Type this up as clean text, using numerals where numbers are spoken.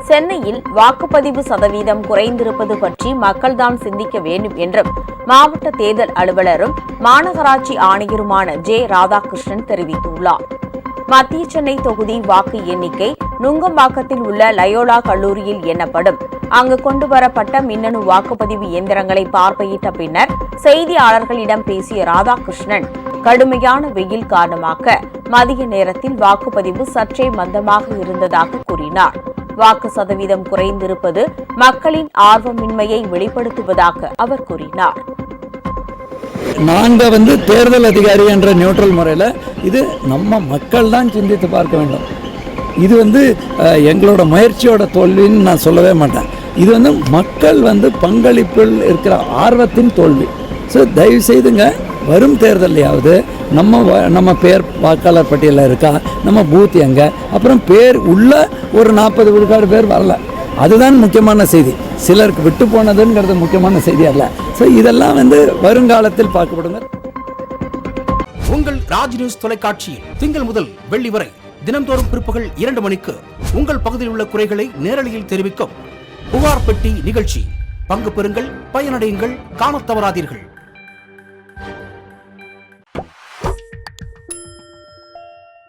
சென்னையில் வாக்குப்பதிவு சதவீதம் குறைந்திருப்பது பற்றி மக்கள்தான் சிந்திக்க வேண்டும் என்றும் மாவட்ட தேர்தல் அலுவலரும் மாநகராட்சி ஆணையருமான ஜே. ராதாகிருஷ்ணன் தெரிவித்துள்ளார். மத்திய சென்னை தொகுதி வாக்கு எண்ணிக்கை நுங்கம்பாக்கத்தில் உள்ள லயோலா கல்லூரியில் எண்ணப்படும். அங்கு கொண்டுவரப்பட்ட மின்னணு வாக்குப்பதிவு இயந்திரங்களை பார்வையிட்ட பின்னர் செய்தியாளர்களிடம் பேசிய ராதாகிருஷ்ணன், கடுமையான வெயில் காரணமாக மதிய நேரத்தில் வாக்குப்பதிவு சற்றே மந்தமாக இருந்ததாக கூறினார். வாக்கு சதவீதம் குறைந்திருப்பது மக்களின் ஆர்வமின்மையை வெளிப்படுத்துவதாக அவர் கூறினார். நாங்கள் தேர்தல் அதிகாரி என்ற நியூட்ரல் முறையில் இது நம்ம மக்கள் தான் சிந்தித்து பார்க்க வேண்டும். இது எங்களோட முயற்சியோட தோல்வின்னு நான் சொல்லவே மாட்டேன். இது மக்கள் பங்களிப்பில் இருக்கிற ஆர்வத்தின் தோல்வி. ஸோ தயவு செய்துங்க, வரும் தேர்தலையாவது நம்ம பேர் வாக்காளர் பட்டியலில் இருக்கா, நம்ம பூத் எங்கே, அப்புறம் பேர் உள்ள ஒரு 40 விழுக்காடு பேர் வரல, அதுதான் முக்கியமான செய்தி. சிலருக்கு விட்டு போனதுங்கிறது முக்கியமான செய்தி அல்ல. ஸோ இதெல்லாம் வருங்காலத்தில் பார்க்கப்படுங்க. உங்கள் ராஜ் நியூஸ் தொலைக்காட்சியில் திங்கள் முதல் வெள்ளி வரை தினந்தோறும் பிற்பகல் 2 மணிக்கு உங்கள் பகுதியில் உள்ள குறைகளை நேரலையில் தெரிவிக்கும் புகார் பெட்டி நிகழ்ச்சி. பங்கு பெறுங்கள், பயனடையுங்கள், காணத் தவறாதீர்கள்.